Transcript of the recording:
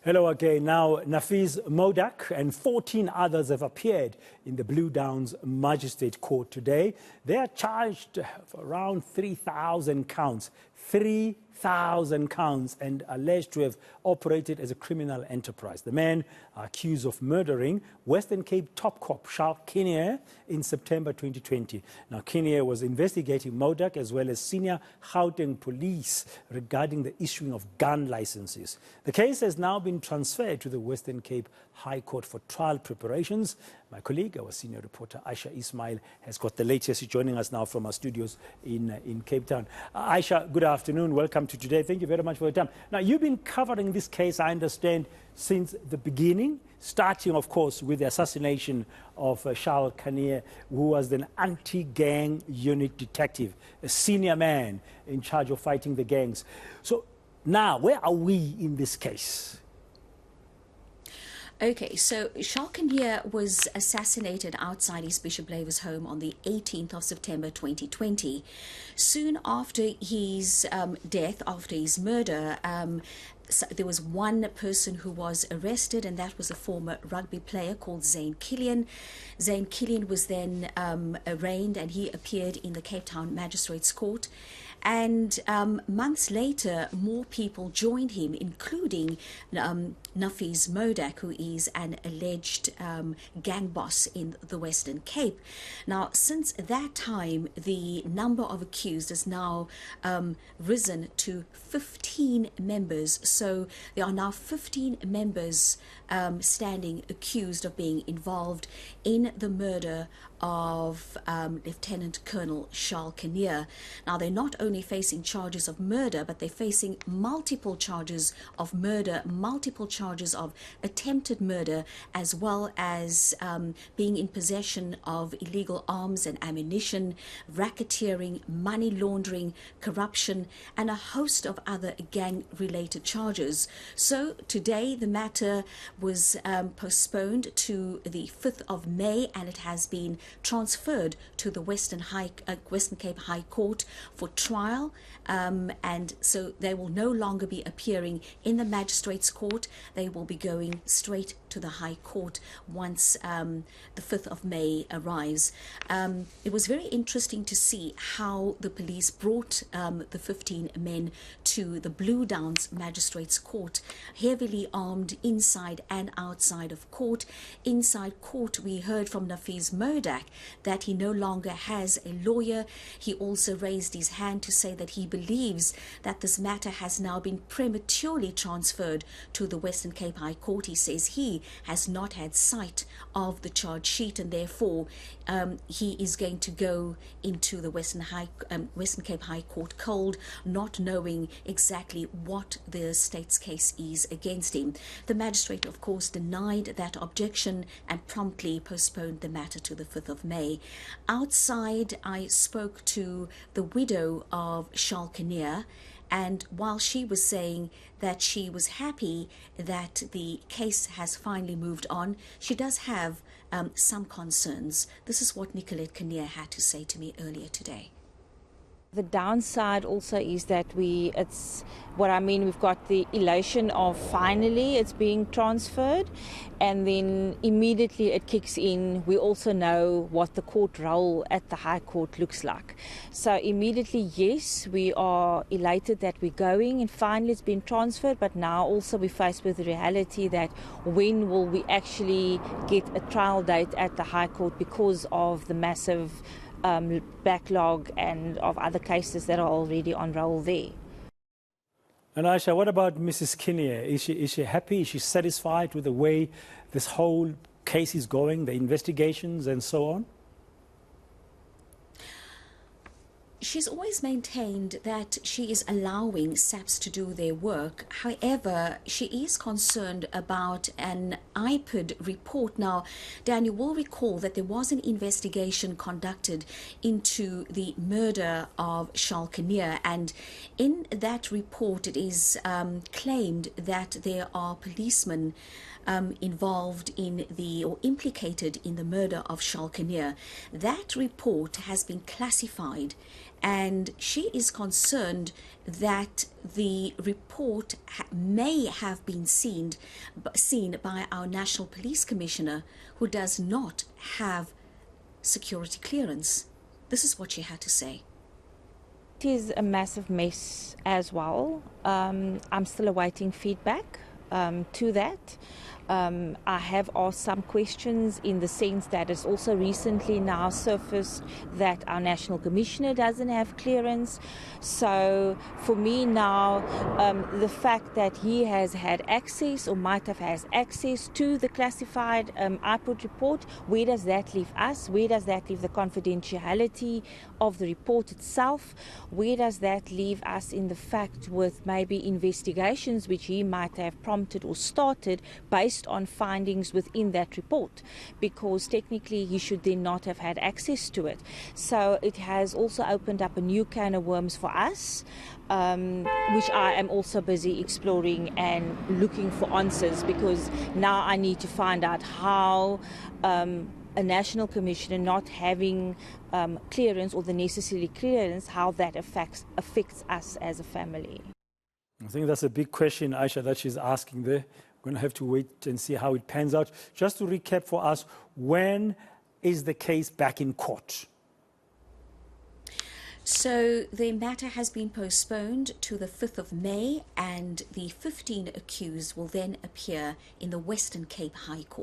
Hello again. Now, Nafiz Modack and 14 others have appeared in the Blue Downs Magistrate Court today. They are charged for around 3,000 counts. 3,000 counts and alleged to have operated as a criminal enterprise. The men are accused of murdering Western Cape top cop Charles Kinnear in September 2020. Now, Kinnear was investigating Modack as well as senior Gauteng police regarding the issuing of gun licenses. The case has now been transferred to the Western Cape High Court for trial preparations. My colleague, our senior reporter Ayesha Ismail, has got the latest. She's joining us now from our studios in Cape Town. Ayesha, good afternoon. Welcome to today. Thank you very much for your time. Now, you've been covering this case, I understand, since the beginning, starting, of course, with the assassination of Charles Kinnear, who was an anti-gang unit detective, a senior man in charge of fighting the gangs. So now, where are we in this case? Okay, so Charles Kinnear was assassinated outside his Bishop Laver's home on the 18th of September 2020. Soon after his death, after his murder, so there was one person who was arrested, and that was a former rugby player called Zane Killian. Zane Killian was then arraigned, and he appeared in the Cape Town Magistrates Court. And months later, more people joined him, including Nafiz Modack, who is an alleged gang boss in the Western Cape. Now, since that time, the number of accused has now risen to 15 members. So there are now 15 members standing accused of being involved in the murder of Lieutenant Colonel Charles Kinnear. Now, they're not only facing charges of murder, but they're facing multiple charges of murder, multiple charges of attempted murder, as well as being in possession of illegal arms and ammunition, racketeering, money laundering, corruption, and a host of other gang-related charges. So today the matter was postponed to the 5th of May, and it has been transferred to the Western Cape High Court for trial, and so they will no longer be appearing in the Magistrates Court. They will be going straight to the High Court once the 5th of May arrives. It was very interesting to see how the police brought the 15 men to the Blue Downs Magistrates Court, heavily armed inside and outside of court. Inside court, we heard from Nafiz Modack that he no longer has a lawyer. He also raised his hand to say that he believes that this matter has now been prematurely transferred to the Western Cape High Court. He says he has not had sight of the charge sheet, and therefore he is going to go into the Western Cape High Court cold, not knowing exactly what the state's case is against him. The magistrate, of course, denied that objection and promptly postponed the matter to the 5th of May. Outside, I spoke to the widow of Charles Kinnear, and while she was saying that she was happy that the case has finally moved on, she does have some concerns. This is what Nicolette Kinnear had to say to me earlier today. The downside also is that we've got the elation of finally it's being transferred, and then immediately it kicks in. We also know what the court role at the High Court looks like. So immediately, yes, we are elated that we're going and finally it's been transferred, but now also we're faced with the reality that when will we actually get a trial date at the High Court because of the massive backlog and of other cases that are already on roll there. And Ayesha, what about Mrs. Kinnear? Is she happy? Is she satisfied with the way this whole case is going, the investigations and so on? She's always maintained that she is allowing SAPS to do their work. However, she is concerned about an IPID report. Now, Dan, you will recall that there was an investigation conducted into the murder of Charles Kinnear, and in that report it is claimed that there are policemen involved in or implicated in the murder of Charles Kinnear. That report has been classified and she is concerned that the report may have been seen by our National Police Commissioner, who does not have security clearance. This is what she had to say. It is a massive mess as well. I'm still awaiting feedback to that. I have asked some questions in the sense that it's also recently now surfaced that our National Commissioner doesn't have clearance. So for me now, the fact that he has had access or might have had access to the classified iPod report, where does that leave us? Where does that leave the confidentiality of the report itself? Where does that leave us in the fact with maybe investigations which he might have prompted or started based on findings within that report, because technically he should then not have had access to it. So it has also opened up a new can of worms for us, which I am also busy exploring and looking for answers, because now I need to find out how a national commissioner not having clearance or the necessary clearance, how that affects us as a family. I think that's a big question, Ayesha, that she's asking there. We're going to have to wait and see how it pans out. Just to recap for us, when is the case back in court? So the matter has been postponed to the 5th of May, and the 15 accused will then appear in the Western Cape High Court.